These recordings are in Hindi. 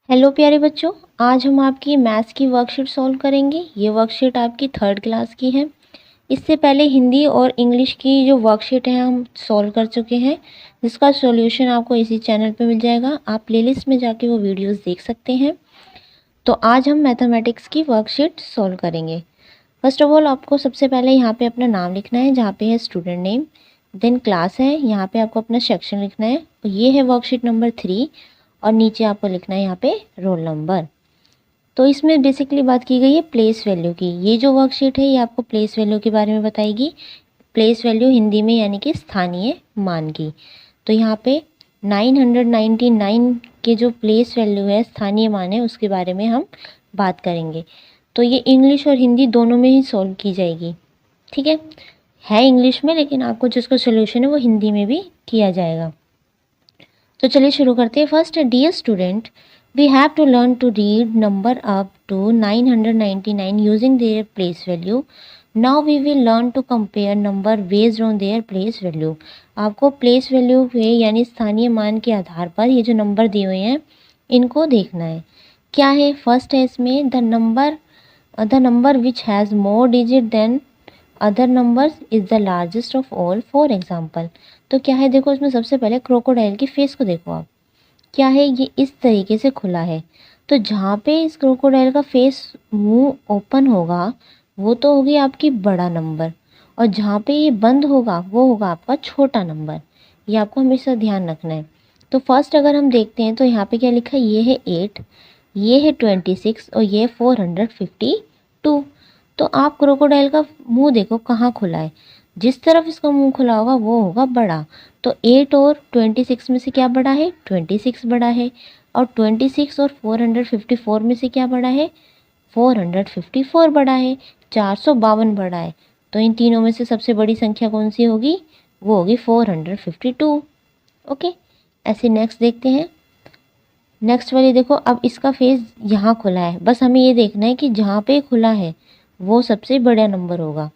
हेलो प्यारे बच्चों, आज हम आपकी मैथ्स की वर्कशीट सॉल्व करेंगे। ये वर्कशीट आपकी थर्ड क्लास की है। इससे पहले हिंदी और इंग्लिश की जो वर्कशीट है हम सॉल्व कर चुके हैं, जिसका सॉल्यूशन आपको इसी चैनल पे मिल जाएगा। आप प्लेलिस्ट में जाके वो वीडियोस देख सकते हैं। तो आज हम मैथमेटिक्स की वर्कशीट सॉल्व करेंगे। फर्स्ट ऑफ ऑल आपको सबसे पहले यहाँ पे अपना नाम लिखना है, जहाँ पे है स्टूडेंट नेम, देन क्लास है, यहाँ पे आपको अपना सेक्शन लिखना है। ये है वर्कशीट नंबर 3 और नीचे आपको लिखना है यहाँ पे रोल नंबर। तो इसमें बेसिकली बात की गई है प्लेस वैल्यू की। ये जो वर्कशीट है ये आपको प्लेस वैल्यू के बारे में बताएगी। प्लेस वैल्यू हिंदी में यानी कि स्थानीय मान की। तो यहाँ पे 999 के जो प्लेस वैल्यू है, स्थानीय मान है, उसके बारे में हम बात करेंगे। तो ये इंग्लिश और हिंदी दोनों में ही सॉल्व की जाएगी। ठीक है इंग्लिश में, लेकिन आपको जिसका सोल्यूशन है वो हिंदी में भी किया जाएगा। तो चलिए शुरू करते हैं। First, dear student, we have to learn to read number up to 999 using their place value. Now we will learn to compare number based on their place value. आपको प्लेस वैल्यू पे यानी स्थानीय मान के आधार पर ये जो नंबर दिए हुए हैं इनको देखना है। क्या है? फर्स्ट है इसमें the number which has more digit than other numbers is the largest of all. For example, तो क्या है? देखो इसमें सबसे पहले क्रोकोडाइल की फेस को देखो आप। क्या है? ये इस तरीके से खुला है। तो जहाँ पे इस क्रोकोडाइल का फेस मुंह ओपन होगा वो तो होगी आपकी बड़ा नंबर, और जहाँ पे ये बंद होगा वो होगा आपका छोटा नंबर। ये आपको हमेशा ध्यान रखना है। तो फर्स्ट अगर हम देखते हैं तो यहाँ पे क्या लिखा है? ये है 8, ये है 26 और ये 452। तो आप क्रोकोडाइल का मुंह देखो कहाँ खुला है। जिस तरफ इसका मुंह खुला होगा वो होगा बड़ा। तो 8 और 26 में से क्या बड़ा है? 26 बड़ा है। और 26 और 454 में से क्या बड़ा है? 454 बड़ा है। 452 बड़ा है। तो इन तीनों में से सबसे बड़ी संख्या कौन सी होगी? वो होगी 452। ओके, ऐसे नेक्स्ट देखते हैं। नेक्स्ट वाली देखो, अब इसका फेस यहाँ खुला है। बस हमें ये देखना है कि जहाँ पे खुला है वो सबसे बड़ा नंबर होगा।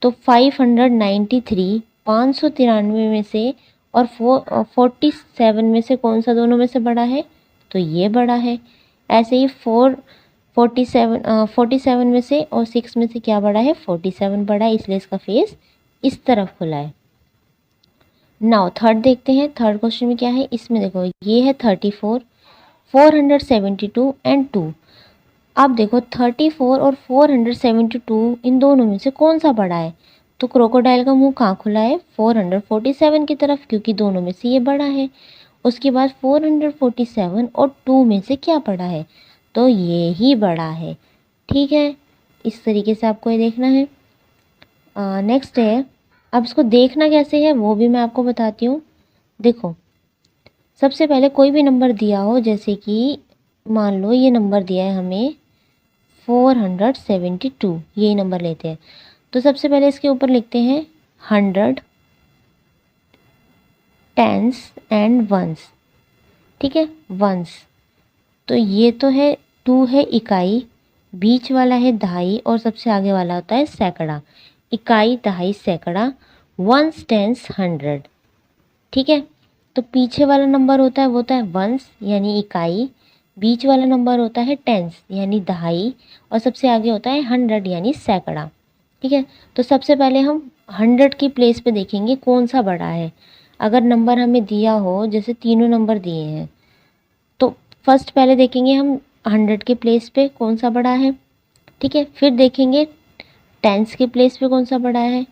तो 593 593 में से और 47 में से कौन सा दोनों में से बड़ा है? तो ये बड़ा है। ऐसे ही 47 में से और 6 में से क्या बड़ा है? 47 बड़ा है, इसलिए इसका फेस इस तरफ खुला है। नाउ थर्ड देखते हैं। थर्ड क्वेश्चन में क्या है? इसमें देखो ये है 34, 472 एंड 2। अब देखो 34 और 472 इन दोनों में से कौन सा बड़ा है? तो क्रोकोडाइल का मुंह कहाँ खुला है? 447 की तरफ, क्योंकि दोनों में से ये बड़ा है। उसके बाद 447 और 2 में से क्या बड़ा है? तो ये ही बड़ा है। ठीक है, इस तरीके से आपको ये देखना है। नेक्स्ट है, अब इसको देखना कैसे है वो भी मैं आपको बताती हूँ। देखो सबसे पहले कोई भी नंबर दिया हो, जैसे कि मान लो ये नंबर दिया है हमें 472, यही नंबर लेते हैं। तो सबसे पहले इसके ऊपर लिखते हैं 100, टेंस एंड वंस। ठीक है, वंस। तो ये तो है 2 है इकाई, बीच वाला है दहाई और सबसे आगे वाला होता है सैकड़ा। इकाई, दहाई, सैकड़ा, वंस, टेंस, 100। ठीक है, तो पीछे वाला नंबर होता है वो होता है वंस यानी इकाई, बीच वाला नंबर होता है टेंस यानी दहाई, और सबसे आगे होता है 100 यानी सैकड़ा। ठीक है, तो सबसे पहले हम 100 की प्लेस पे देखेंगे कौन सा बड़ा है। अगर नंबर हमें दिया हो, जैसे तीनों नंबर दिए हैं, तो फर्स्ट पहले देखेंगे हम 100 के प्लेस पे कौन सा बड़ा है। ठीक है, फिर देखेंगे टेंस के प्लेस पे कौन सा बड़ा है,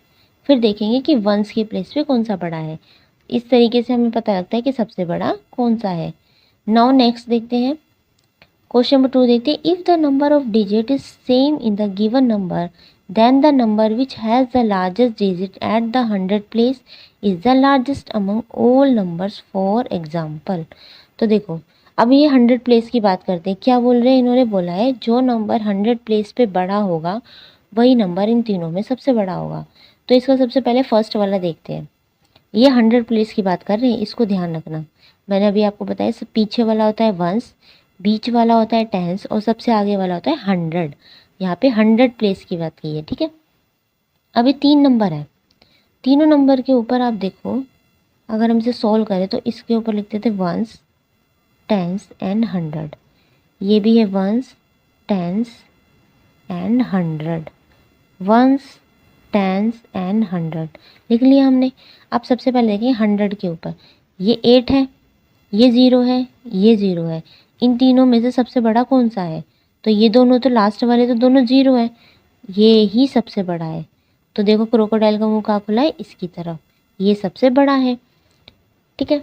फिर देखेंगे कि वंस के प्लेस पे कौन सा बड़ा है। इस तरीके से हमें पता लगता है कि सबसे बड़ा कौन सा है। नाउ नेक्स्ट देखते हैं। क्वेश्चन नंबर 2 देखते हैं। If the number of digit is same in the given number, then the number which has the largest digit at the 100 place is the largest among all numbers. For example, तो देखो अब ये 100 प्लेस की बात करते हैं। क्या बोल रहे हैं? इन्होंने बोला है जो नंबर 100 प्लेस पे बड़ा होगा वही नंबर इन तीनों में सबसे बड़ा होगा। तो इसका सबसे पहले फर्स्ट वाला देखते हैं। ये 100 प्लेस की बात कर रहे हैं, इसको ध्यान रखना। मैंने अभी आपको बताया सब पीछे वाला होता है वंस, बीच वाला होता है टेंस और सबसे आगे वाला होता है 100। यहाँ पे 100 प्लेस की बात की है। ठीक है, अभी 3 नंबर है। तीनों नंबर के ऊपर आप देखो, अगर हम इसे सॉल्व करें तो इसके ऊपर लिखते थे वंस, टेंस एंड 100। ये भी है ones, tens and hundred, ones, tens and hundred लिख लिया हमने। अब सबसे पहले देखें 100 के ऊपर, ये 8 है, ये 0 है, ये 0 है, इन तीनों में से सबसे बड़ा कौन सा है? तो ये दोनों तो लास्ट वाले तो दोनों 0 है, ये ही सबसे बड़ा है। तो देखो क्रोकोडाइल का मुंह कहाँ खुला है? इसकी तरफ, ये सबसे बड़ा है। ठीक है,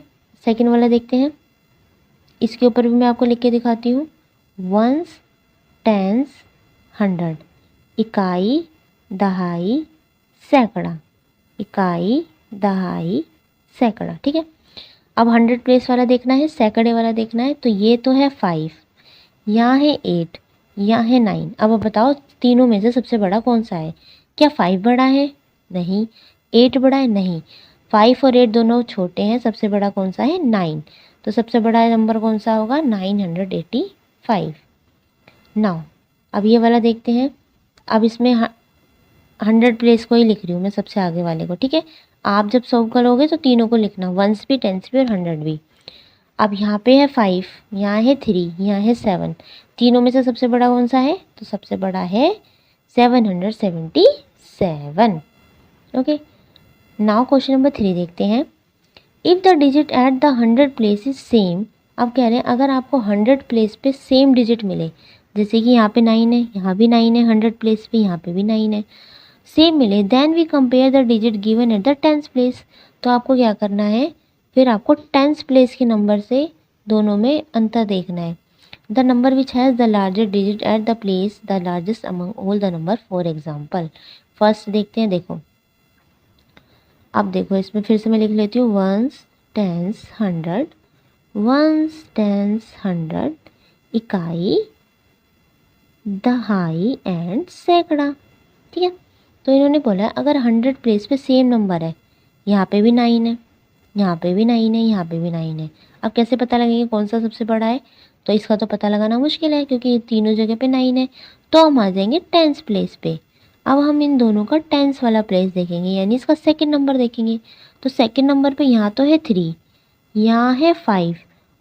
सेकंड वाला देखते हैं। इसके ऊपर भी मैं आपको लिख के दिखाती हूँ। वंस, टेंस, हंड्रेड, इकाई, दहाई, सैकड़ा, इकाई, दहाई, सैकड़ा। ठीक है, अब 100 प्लेस वाला देखना है, सैकड़े वाला देखना है। तो ये तो है 5, यहाँ है 8, यहाँ है 9। अब बताओ तीनों में से सबसे बड़ा कौन सा है? क्या 5 बड़ा है? नहीं। 8 बड़ा है? नहीं। 5 और 8 दोनों छोटे हैं, सबसे बड़ा कौन सा है? 9। तो सबसे बड़ा नंबर कौन सा होगा? 985। नाउ अब ये वाला देखते हैं। अब इसमें 100 प्लेस को ही लिख रही हूँ मैं, सबसे आगे वाले को। ठीक है, आप जब सॉल्व करोगे तो तीनों को लिखना, वंस भी, टेंस भी और 100 भी। अब यहाँ पे है 5, यहाँ है 3, यहाँ है 7, तीनों में से सबसे बड़ा कौन सा है? तो सबसे बड़ा है 777। ओके, नाउ क्वेश्चन नंबर 3 देखते हैं। If the digit at the 100 place is same, अब कह रहे हैं अगर आपको 100 प्लेस पे सेम डिजिट मिले, जैसे कि यहाँ पे 9 है, यहाँ भी 9 है, 100 प्लेस पे यहाँ पे भी 9 है, सेम मिले, then we compare the digit given at the 10th place. तो आपको क्या करना है? फिर आपको 10th प्लेस के नंबर से दोनों में अंतर देखना है। The number which has the largest digit at the place the largest among all the number. For example first देखते हैं। देखो, अब देखो इसमें फिर से मैं लिख लेती हूँ, ones, tens, hundred, ones, tens, hundred, इकाई, दहाई एंड सैकड़ा। ठीक है, तो इन्होंने बोला अगर 100 प्लेस पे सेम नंबर है, यहाँ पे भी 9 है, यहाँ पे भी 9 है, यहाँ पे भी 9 है, अब कैसे पता लगेगा कौन सा सबसे बड़ा है? तो इसका तो पता लगाना मुश्किल है क्योंकि तीनों जगह पे 9 है। तो हम आ जाएंगे 10th प्लेस पे। अब हम इन दोनों का 10th वाला प्लेस देखेंगे, यानी इसका सेकंड नंबर देखेंगे। तो सेकंड नंबर पे यहाँ तो है 3, यहाँ है 5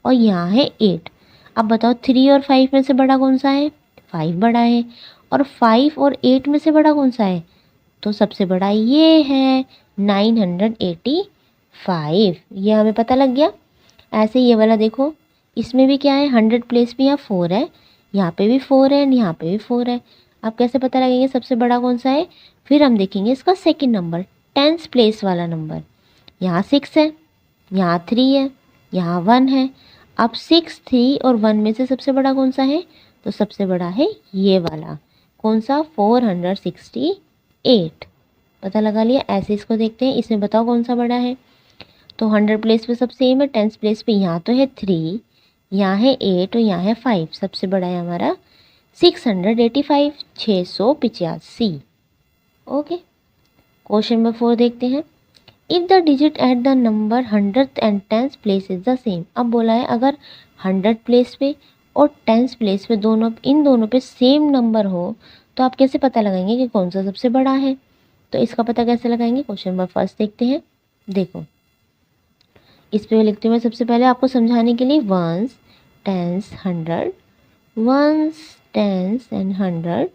और यहाँ है 8। अब बताओ 3 और 5 में से बड़ा कौन सा है? 5 बड़ा है। और 5 और 8 में से बड़ा कौन सा है? तो सबसे बड़ा ये है 985। ये हमें पता लग गया। ऐसे ये वाला देखो, इसमें भी क्या है? 100 प्लेस भी यहाँ 4 है, यहाँ पे भी 4 है एंड यहाँ पे भी 4 है। आप कैसे पता लगेंगे सबसे बड़ा कौन सा है? फिर हम देखेंगे इसका सेकंड नंबर, 10th प्लेस वाला नंबर। यहाँ 6 है, यहाँ 3 है, यहाँ 1 है। अब 6, 3 और 1 में से सबसे बड़ा कौन सा है? तो सबसे बड़ा है ये वाला, कौन सा? 468। पता लगा लिया। ऐसे इसको देखते हैं, इसमें बताओ कौन सा बड़ा है? तो 100 प्लेस पे सब सेम है, 10th प्लेस पे यहाँ तो है 3, यहाँ है 8 और यहाँ है 5। सबसे बड़ा है हमारा 685, 685। ओके, क्वेश्चन नंबर 4 देखते हैं। If the digit at the number 100th and 10th place is the same. अब बोला है अगर 100 प्लेस पे और 10th प्लेस पे दोनों, इन दोनों पे सेम नंबर हो, तो आप कैसे पता लगाएंगे कि कौन सा सबसे बड़ा है? तो इसका पता कैसे लगाएंगे? क्वेश्चन नंबर फर्स्ट देखते हैं। देखो, इस पे लिखते हुए सबसे पहले आपको समझाने के लिए, ones, tens, hundred, ones, tens and hundred,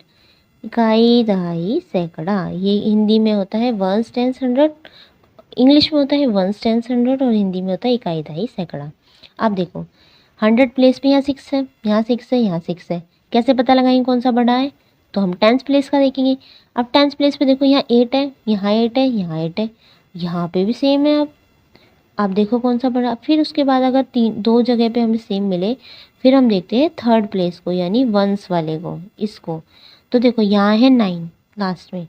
इकाई, दहाई, सैकड़ा। ये हिंदी में होता है वंस, टेंस, हंड्रेड, इंग्लिश में होता है वंस, टेंस, हंड्रेड और हिंदी में होता है इकाई, दहाई, सैकड़ा। अब देखो 100 प्लेस पे यहाँ 6 है, यहाँ 6 है, यहाँ 6 है, कैसे पता लगाएंगे कौन सा बड़ा है? तो हम 10th प्लेस का देखेंगे। अब 10th प्लेस पे देखो यहाँ 8 है, यहाँ 8 है, यहाँ 8 है, यहाँ पे भी सेम है। अब आप देखो कौन सा बड़ा। फिर उसके बाद अगर दो जगह पे हमें सेम मिले, फिर हम देखते हैं 3rd प्लेस को, यानी वंस वाले को, इसको। तो देखो यहाँ है 9 लास्ट में,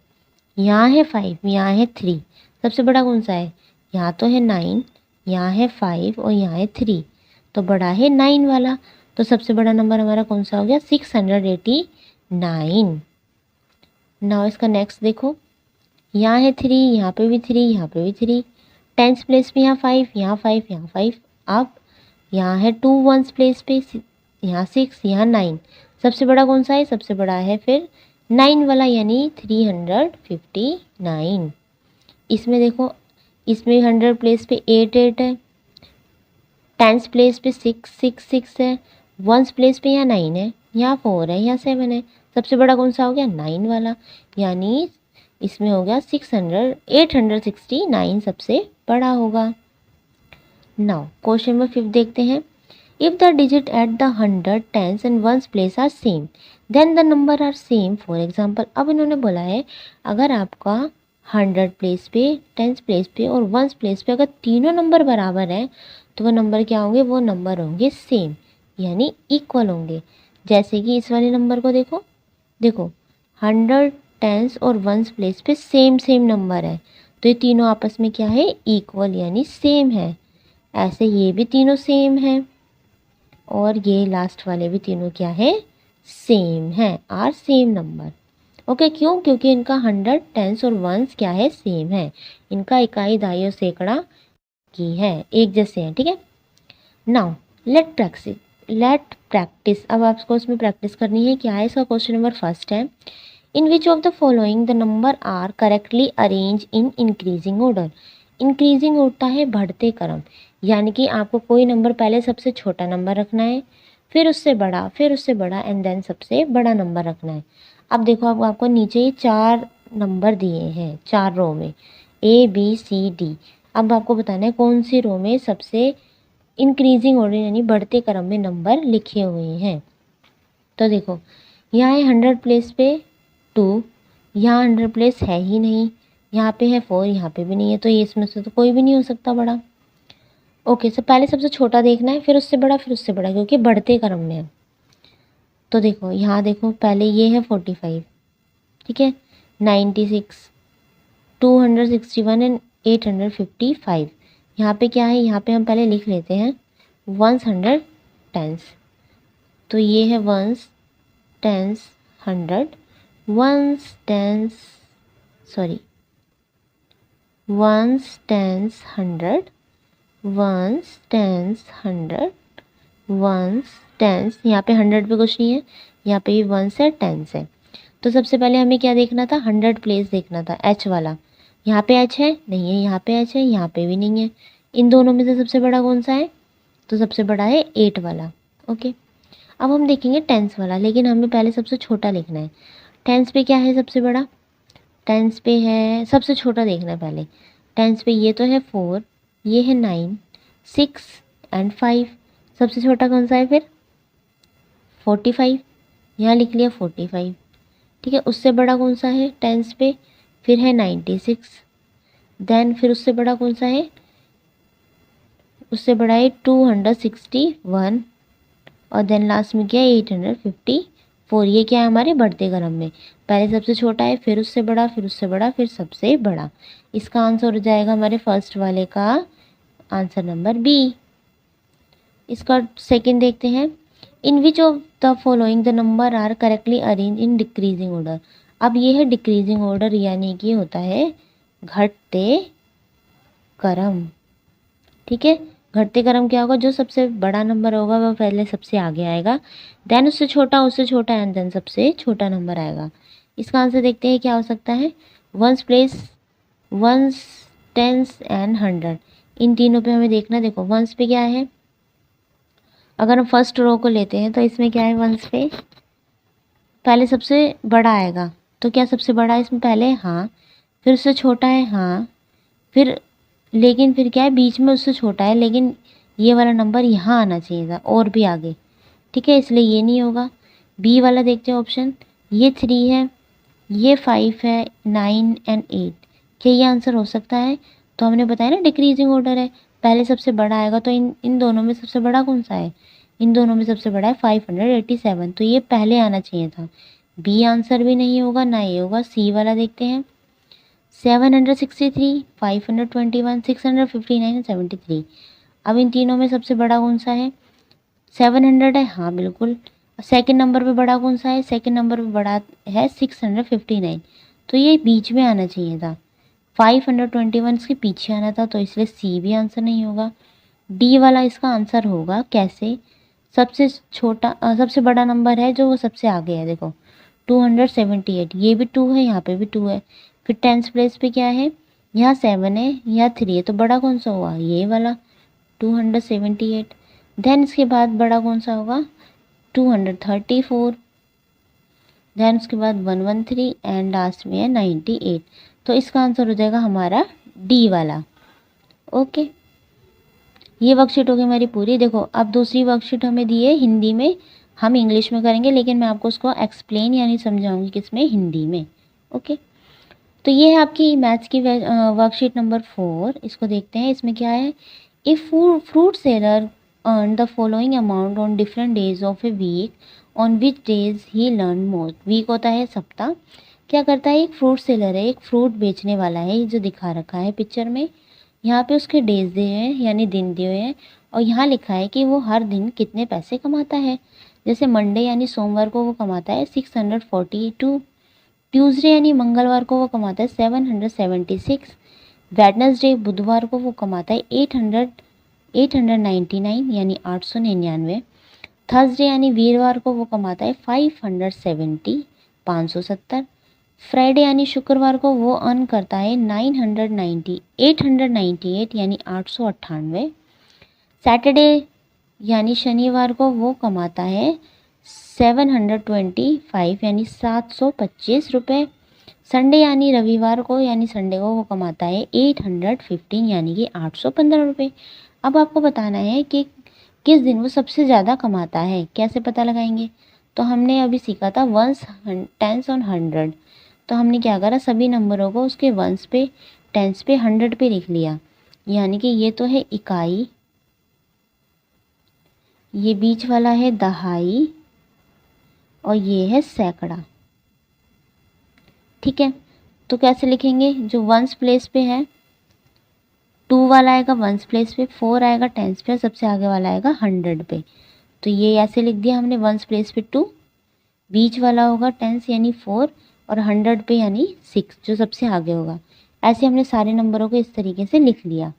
यहाँ है 5, यहाँ है 3, सबसे बड़ा कौन सा है? यहाँ तो है 9, यहाँ है 5 और यहाँ है 3, तो बड़ा है 9 वाला। तो सबसे बड़ा नंबर हमारा कौन सा हो गया? 689। नाउ इसका नेक्स्ट देखो, यहाँ है 3, यहाँ पे भी 3, यहाँ पे भी 3, 10th प्लेस पे यहाँ 5, यहाँ 5, यहाँ 5। अब यहाँ है 2 1s प्लेस पे, यहाँ 6, यहाँ 9, सबसे बड़ा कौन सा है? सबसे बड़ा है फिर 9 वाला, यानी 359। इसमें देखो, इसमें 100 प्लेस पे 8 8 है, 10th प्लेस पे 6 6 6 है, वंस प्लेस पे यहाँ 9 है, यहाँ 4 है, यहाँ 7 है, सबसे बड़ा कौन सा हो गया 9 वाला, यानी इसमें हो गया 869 सबसे बड़ा होगा। नाउ क्वेश्चन नंबर 5 देखते हैं। If the digit at the 100, tens and ones place are same then the number are same. For example, अब इन्होंने बोला है अगर आपका 100 प्लेस पे, टेंस प्लेस पे और वंस प्लेस पे अगर तीनों नंबर बराबर हैं तो वो नंबर क्या होंगे, वो नंबर होंगे सेम, यानी इक्वल होंगे। जैसे कि इस वाले नंबर को देखो, देखो 100 टेंस और वंस प्लेस पे सेम सेम नंबर है, तो ये तीनों आपस में क्या है, इक्वल यानी सेम है। ऐसे ये भी तीनों सेम है और ये लास्ट वाले भी तीनों क्या है, सेम है, आर सेम नंबर। ओके, क्यों, क्योंकि इनका 100 टेंस और वंस क्या है, सेम है, इनका इकाई दहाई और सैकड़ा की है, एक जैसे हैं। ठीक है, नाउ लेट प्रैक्टिस। अब आपको इसमें प्रैक्टिस करनी है। क्या है इसका, क्वेश्चन नंबर फर्स्ट है, in which of the following the number are correctly arrange in increasing order. Increasing होता है बढ़ते क्रम, यानी कि आपको कोई नंबर पहले सबसे छोटा नंबर रखना है, फिर उससे बड़ा, फिर उससे बड़ा एंड देन सबसे बड़ा नंबर रखना है। अब देखो, अब आपको नीचे ये 4 नंबर दिए हैं 4 रो में, ABCD। अब आपको बताना है कौन सी रो में सबसे इंक्रीजिंग ऑर्डर यानी बढ़ते क्रम में नंबर लिखे हुए हैं। तो देखो, यहाँ है 100 प्लेस पे 2, यहाँ 100 प्लेस है ही नहीं, यहाँ पे है 4, यहाँ पे भी नहीं है, तो ये इसमें से तो कोई भी नहीं हो सकता बड़ा। ओके, सो पहले सबसे छोटा देखना है, फिर उससे बड़ा, फिर उससे बड़ा, क्योंकि बढ़ते क्रम में है। तो देखो यहाँ देखो, पहले ये है 45, ठीक है, 96, 261 एंड 855। यहाँ पे क्या है, यहाँ पे हम पहले लिख लेते हैं 100 टेंस। तो ये है ones tense 100, ones tens 100, ones tens 100, ones tens. यहाँ पे 100 पे कुछ नहीं है, यहाँ पे भी वंस है, टेंस है। तो सबसे पहले हमें क्या देखना था, 100 प्लेस देखना था, H वाला। यहाँ पे H है नहीं है, यहाँ पे H है, यहाँ पे भी नहीं है। इन दोनों में से सबसे बड़ा कौन सा है, तो सबसे बड़ा है 8 वाला। ओके, अब हम देखेंगे टेंस वाला, लेकिन हमें पहले सबसे छोटा लिखना है। टेंस पे क्या है सबसे बड़ा, टेंस पे है सबसे छोटा देखना है पहले। टेंस पे ये तो है 4, ये है 9, 6 एंड 5। सबसे छोटा कौन सा है फिर 45, यहाँ लिख लिया 45। ठीक है, उससे बड़ा कौन सा है टेंस पे, फिर है 96, देन फिर उससे बड़ा कौन सा है, उससे बड़ा है 261 और देन लास्ट में क्या है 854। ये क्या है हमारे बढ़ते क्रम में, पहले सबसे छोटा है, फिर उससे बड़ा, फिर उससे बड़ा, फिर सबसे बड़ा। इसका आंसर हो जाएगा हमारे फर्स्ट वाले का आंसर नंबर बी। इसका सेकंड देखते हैं, in which of the following the number are correctly arrange in decreasing order. अब ये है डिक्रीजिंग ऑर्डर, यानी कि होता है घटते क्रम। ठीक है, घटते क्रम क्या होगा, जो सबसे बड़ा नंबर होगा वह पहले सबसे आगे आएगा, देन उससे छोटा एंड देन सबसे छोटा नंबर आएगा। इसका आंसर देखते हैं क्या हो सकता है, ones place, once tens and 100। इन तीनों पे हमें देखना, देखो वंस पे क्या है, अगर हम फर्स्ट रो को लेते हैं तो इसमें क्या है, वंस पे पहले सबसे बड़ा आएगा, तो क्या सबसे बड़ा है इसमें पहले, हाँ, फिर उससे छोटा है, हाँ, फिर लेकिन फिर क्या है बीच में उससे छोटा है, लेकिन ये वाला नंबर यहाँ आना चाहिए था और भी आगे। ठीक है, इसलिए ये नहीं होगा। बी वाला देखते हैं ऑप्शन, ये 3 है, ये 5 है, 9 एंड 8। क्या ये आंसर हो सकता है, तो हमने बताया ना डिक्रीजिंग ऑर्डर है, पहले सबसे बड़ा आएगा, तो इन दोनों में सबसे बड़ा कौन सा है, इन दोनों में सबसे बड़ा है 587, तो ये पहले आना चाहिए था। बी आंसर भी नहीं होगा, ना ये होगा। सी वाला देखते हैं, 763, 521, 659 एंड 73। अब इन तीनों में सबसे बड़ा कौन सा है, 700 है, हाँ बिल्कुल। सेकंड नंबर पे बड़ा कौन सा है, सेकंड नंबर पे बड़ा है 659, तो ये बीच में आना चाहिए था। 521 इसके पीछे आना था, तो इसलिए सी भी आंसर नहीं होगा। डी वाला इसका आंसर होगा। कैसे, सबसे छोटा सबसे बड़ा नंबर है जो वो सबसे आगे है, देखो 278, ये भी 2 है, यहाँ पे भी 2 है। फिर टेंथ प्लेस पे क्या है, यहाँ 7 है, यहाँ 3 है, तो बड़ा कौन सा हुआ, ये वाला 278। देन इसके बाद बड़ा कौन सा होगा, 234, देन उसके बाद 113 एंड लास्ट में है 98। तो इसका आंसर हो जाएगा हमारा डी वाला। ओके, ये वर्कशीट हो गई हमारी पूरी। देखो अब दूसरी वर्कशीट हमें दी है हिंदी में, हम इंग्लिश में करेंगे, लेकिन मैं आपको उसको एक्सप्लेन यानी समझाऊंगी किसमें, हिंदी में। ओके, तो ये है आपकी मैथ्स की वर्कशीट नंबर 4। इसको देखते हैं, इसमें क्या है। If fruit seller earn the following amount on different days of a week, on which days he earn most. Week होता है सप्ताह। क्या करता है, एक फ्रूट सेलर है, एक फ्रूट बेचने वाला है, ये जो दिखा रखा है पिक्चर में। यहाँ पे उसके डेज दिए हैं यानी दिन दिए हुए हैं, और यहाँ लिखा है कि वो हर दिन कितने पैसे कमाता है। जैसे मंडे यानी सोमवार को वो कमाता है 642, ट्यूसडे यानी मंगलवार को वो कमाता है 776, वेडनेसडे बुधवार को वो कमाता है 899 यानी 899, थर्सडे यानी वीरवार को वो कमाता है 570 570, फ्राइडे यानी शुक्रवार को वो अर्न करता है 898 यानी 898, सैटरडे यानी शनिवार को वो कमाता है 725 यानी 725 रुपये, संडे यानी रविवार को यानी संडे को वो कमाता है 815 यानी कि 815 रुपये। अब आपको बताना है कि किस दिन वो सबसे ज़्यादा कमाता है। कैसे पता लगाएंगे, तो हमने अभी सीखा था वंस, टेंस और 100। तो हमने क्या करा, सभी नंबरों को उसके वंस पे, टेंस पे, 100 पे लिख लिया। यानी कि ये तो है इकाई, ये बीच वाला है दहाई, और ये है सैकड़ा। ठीक है, तो कैसे लिखेंगे, जो वंस प्लेस पे है 2 वाला आएगा वंस प्लेस पे, 4 आएगा टेंस पे, और सबसे आगे वाला आएगा 100 पे। तो ये ऐसे लिख दिया हमने, वंस प्लेस पे 2, बीच वाला होगा टेंस यानी 4, और 100 पे यानी 6 जो सबसे आगे होगा। ऐसे हमने सारे नंबरों को इस तरीके से लिख लिया।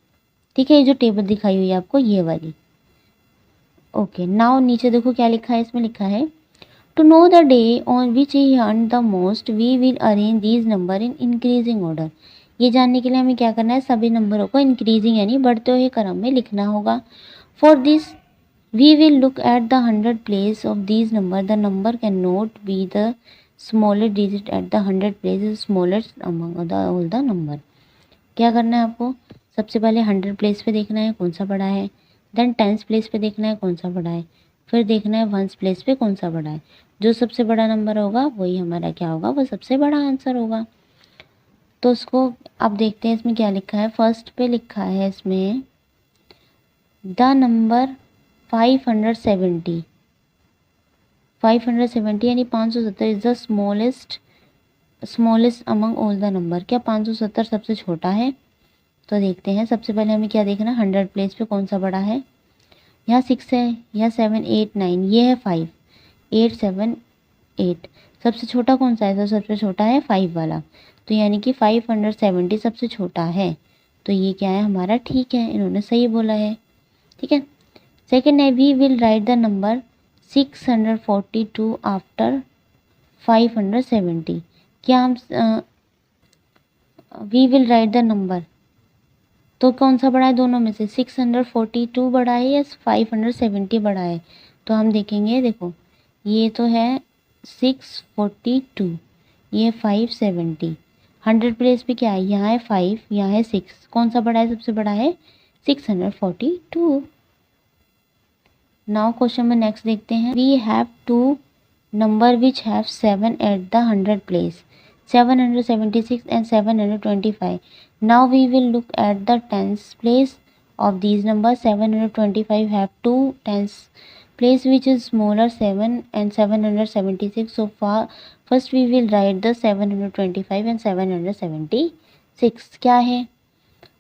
ठीक है, ये जो टेबल दिखाई हुई है आपको ये वाली। ओके, नाउ नीचे देखो क्या लिखा है, इसमें लिखा है to know the day on which he earn the most we will arrange these number in increasing order. ये जानने के लिए हमें क्या करना है, सभी नंबरों को इंक्रीजिंग यानी बढ़ते हुए क्रम में लिखना होगा। For this we will look at the 100 place of these number, the number can not be the smallest digit at the 100 place, smallest among all the number. क्या करना है आपको, सबसे पहले 100 प्लेस पे देखना है कौन सा बड़ा है, देन टेंस प्लेस पे देखना है कौन सा बड़ा है, फिर देखना है वंस प्लेस पे कौन सा बड़ा है। जो सबसे बड़ा नंबर होगा वही हमारा क्या होगा, वो सबसे बड़ा आंसर होगा। तो उसको अब देखते हैं इसमें क्या लिखा है। फर्स्ट पे लिखा है इसमें द नंबर 570 यानी 570 is the smallest among all the number. क्या 570 सबसे छोटा है? तो देखते हैं, सबसे पहले हमें क्या देखना, 100 प्लेस पे कौन सा बड़ा है। यहाँ 6 है, यहाँ 7 8 9, ये है 5 8 7 8। सबसे छोटा कौन सा है, तो सबसे छोटा है 5 वाला, तो यानी कि 570 सबसे छोटा है। तो ये क्या है हमारा, ठीक है, इन्होंने सही बोला है। ठीक है, सेकेंड है we will write the number 642 after 570। क्या हम we will write the number, तो कौन सा बड़ा है दोनों में से, 642 बड़ा है या 570 बड़ा है। तो हम देखेंगे, देखो ये तो है 642, ये 570, 100 प्लेस पे क्या है, यहाँ है 5, यहाँ है 6, कौन सा बड़ा है, सबसे बड़ा है 642। नाउ क्वेश्चन में नेक्स्ट देखते हैं, we have two number which have 7 at the 100 place, 776 and 725. Now we will look at the tens place of these numbers. 725 have two tens place which is smaller 7 and 776. So far first we will write the 725 and 776 क्या है।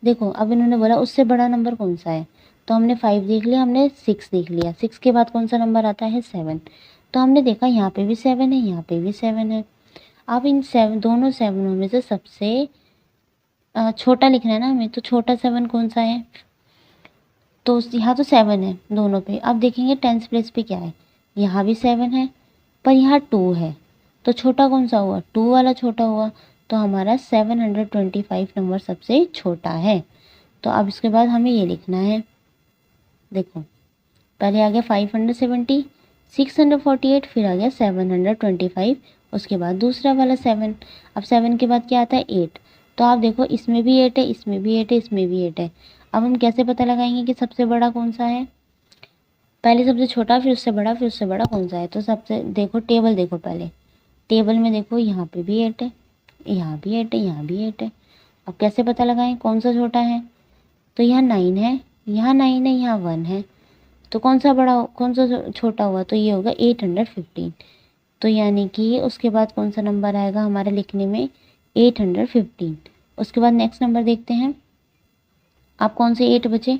देखो अब इन्होंने बोला उससे बड़ा नंबर कौन सा है, तो हमने 5 देख लिया, हमने 6 देख लिया, 6 के बाद कौन सा नंबर आता है 7। तो हमने देखा यहाँ पे भी 7 है, यहाँ पे भी 7 है। अब इन दोनों 7 में से सबसे छोटा लिखना है ना हमें, तो छोटा 7 कौन सा है, तो यहाँ तो 7 है दोनों पे। अब देखेंगे टेंस प्लेस पे क्या है, यहाँ भी 7 है पर यहाँ 2 है, तो छोटा कौन सा हुआ, 2 वाला छोटा हुआ। तो हमारा 725 नंबर सबसे छोटा है। तो अब इसके बाद हमें ये लिखना है, देखो पहले आ गया 570, 648, फिर आ गया 725, उसके बाद दूसरा वाला 7। अब 7 के बाद क्या आता है 8। तो आप देखो इसमें भी 8 है, इसमें भी 8 है, इसमें भी 8 है। अब हम कैसे पता लगाएंगे कि सबसे बड़ा कौन सा है? पहले सबसे छोटा, फिर उससे बड़ा, फिर उससे बड़ा कौन सा है? तो सबसे देखो टेबल देखो, पहले टेबल में देखो यहाँ पे भी 8 है, यहाँ भी 8 है, यहाँ भी 8 है। अब कैसे पता लगाएं कौन सा छोटा है? तो यहाँ 9 है, यहाँ 9 है, यहाँ 1 है। तो कौन सा बड़ा, कौन सा छोटा हुआ? तो ये होगा 815। तो यानी कि उसके बाद कौन सा नंबर आएगा हमारे लिखने में? 815। उसके बाद नेक्स्ट नंबर देखते हैं। आप कौन से 8 बचे?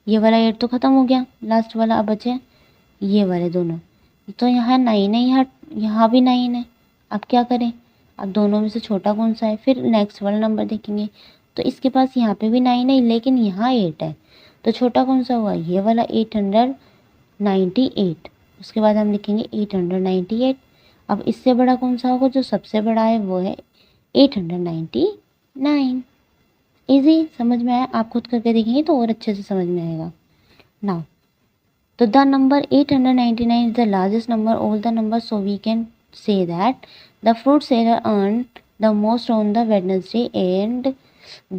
ये वाला 8 तो ख़त्म हो गया, लास्ट वाला अब बचे ये वाले दोनों। तो यहाँ 9 है, यहाँ भी 9 है। अब क्या करें? अब दोनों में से छोटा कौन सा है? फिर नेक्स्ट वाला नंबर देखेंगे तो इसके पास यहाँ पे भी 9 है, लेकिन यहाँ 8 है। तो छोटा कौन सा हुआ? ये वाला 898। उसके बाद हम लिखेंगे 898। अब इससे बड़ा कौन सा होगा? जो सबसे बड़ा है वो है 899। इजी, समझ में आया? आप खुद करके देखेंगे तो और अच्छे से समझ में आएगा ना। तो the number 899 is the largest number of the numbers, so we can say that the fruit seller earned the most on the Wednesday and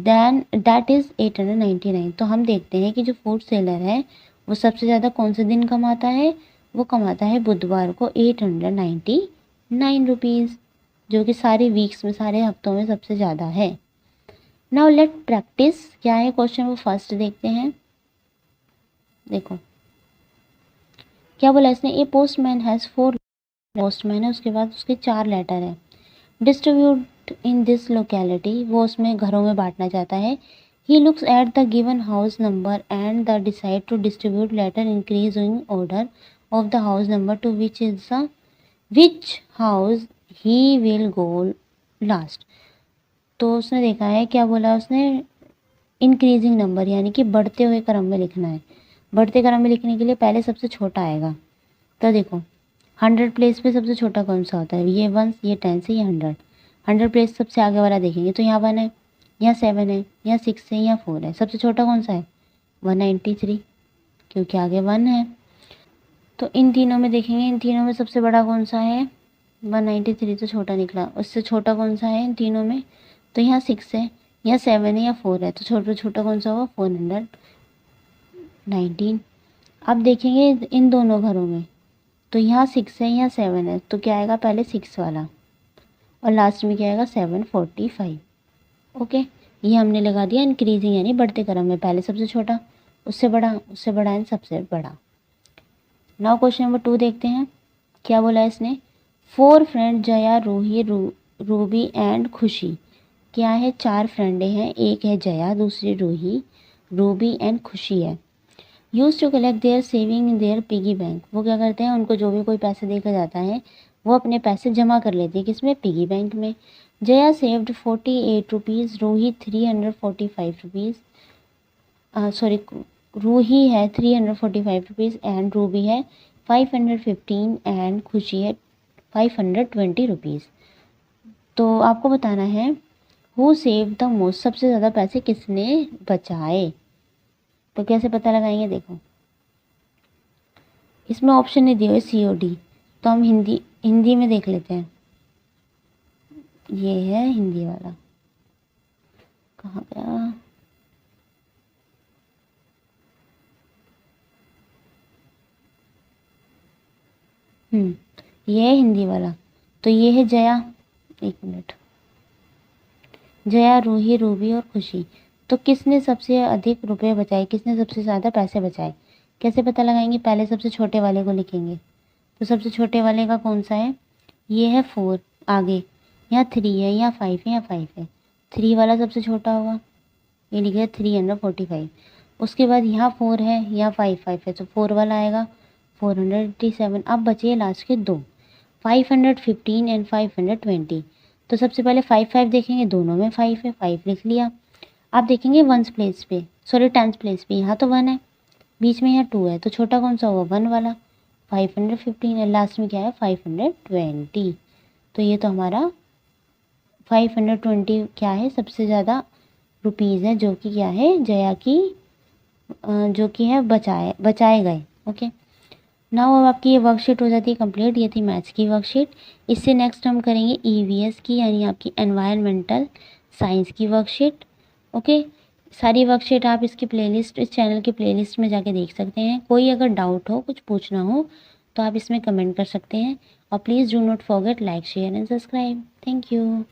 then that is 899। तो हम देखते हैं कि जो फ्रूट सेलर है वो सबसे ज़्यादा कौन से दिन कमाता है? वो कमाता है बुधवार को 899 रुपीज़, जो कि सारे वीक्स में, सारे हफ्तों में सबसे ज़्यादा है। Now let practice. क्या है क्वेश्चन वो फर्स्ट देखते हैं। देखो क्या बोला इसने? ए पोस्टमैन हैज़ 4। पोस्टमैन है, उसके बाद उसके 4 लेटर है। डिस्ट्रीब्यूट इन दिस लोकेलिटी, वो उसमें घरों में बांटना चाहता है। He looks at the given house number and the decide to distribute letter increasing order of the house number to which house he will go last. तो उसने देखा है, क्या बोला उसने? इंक्रीजिंग नंबर, यानी कि बढ़ते हुए क्रम में लिखना है। बढ़ते क्रम में लिखने के लिए पहले सबसे छोटा आएगा। तो देखो 100 प्लेस पे सबसे छोटा कौन सा होता है? ये 1, ये 10 ये 100। 100 प्लेस सबसे आगे वाला देखेंगे तो यहाँ 1 है, यहाँ 7 है, यहाँ 6 है, यहाँ 4 है। सबसे छोटा कौन सा है? 193, क्योंकि आगे 1 है। तो इन तीनों में देखेंगे, इन तीनों में सबसे बड़ा कौन सा है? 193 तो छोटा निकला। उससे छोटा कौन सा है इन तीनों में? तो यहाँ 6 है, यहाँ 7 है, यहाँ 4 है। तो छोटा छोटा कौन सा होगा? 419। अब देखेंगे इन दोनों घरों में, तो यहाँ 6 है, यहाँ 7 है। तो क्या आएगा? पहले 6 वाला, और लास्ट में क्या आएगा? 745। ओके, ये हमने लगा दिया इंक्रीजिंग, यानी बढ़ते क्रम में। पहले सबसे छोटा, उससे बड़ा, उससे बड़ा एंड सबसे बड़ा। नाउ क्वेश्चन नंबर 2 देखते हैं। क्या बोला इसने? 4 friend Jaya, Ruhi, Ruby and Khushi. क्या है? 4 फ्रेंडें हैं, एक है जया, दूसरी रूही, रूबी एंड खुशी है। Use to collect their saving in their piggy bank. वो क्या करते हैं? उनको जो भी कोई पैसे देकर जाता है वो अपने पैसे जमा कर लेती है। किसमें? पिगी बैंक में। Jaya saved 48 rupees, Ruhi 345 rupees, sorry Ruhi है 345 रुपीज़ एंड रूबी है 515 एंड खुशी है 520 रुपीज़। तो आपको बताना है हु सेव द मोस्ट, सबसे ज़्यादा पैसे किसने बचाए। तो कैसे पता लगाएंगे? देखो इसमें ऑप्शन नहीं दिए हुए COD, तो हम हिंदी में देख लेते हैं। ये है हिंदी वाला, कहाँ गया? ये है हिंदी वाला। तो ये है जया, 1 मिनट, जया, रूही, रूबी और खुशी। तो किसने सबसे अधिक रुपए बचाए? किसने सबसे ज़्यादा पैसे बचाए? कैसे पता लगाएंगे? पहले सबसे छोटे वाले को लिखेंगे। तो सबसे छोटे वाले का कौन सा है? ये है 4। आगे यहाँ 3 है, यहाँ 5 है, यहाँ 5 है। 3 वाला सबसे छोटा होगा, ये लिखा 345। उसके बाद यहाँ 4 है, यहाँ 5 है, तो 4 वाला आएगा 487। अब बचे लास्ट के 2, 515 एंड 520। तो सबसे पहले 5 देखेंगे, दोनों में 5 है, 5 लिख लिया। आप देखेंगे 1 प्लेस पे, सॉरी 10 प्लेस पे, यहाँ तो 1 है, बीच में यहाँ 2 है, तो छोटा कौन सा होगा? 1 वाला। 515 है, लास्ट में क्या है? 520। तो ये तो हमारा 520 क्या है? सबसे ज़्यादा रुपीज़ है, जो कि क्या है? जया की जो कि है बचाए गए। ओके, नाउ अब आपकी ये वर्कशीट हो जाती है कंप्लीट। ये थी मैथ्स की वर्कशीट। इससे नेक्स्ट हम करेंगे ईवीएस की, यानी आपकी एनवायरमेंटल साइंस की वर्कशीट। ओके, सारी वर्कशीट आप इसकी प्लेलिस्ट, इस चैनल की प्लेलिस्ट में जाके देख सकते हैं। कोई अगर डाउट हो, कुछ पूछना हो तो आप इसमें कमेंट कर सकते हैं। और please do not forget like share and subscribe. Thank you.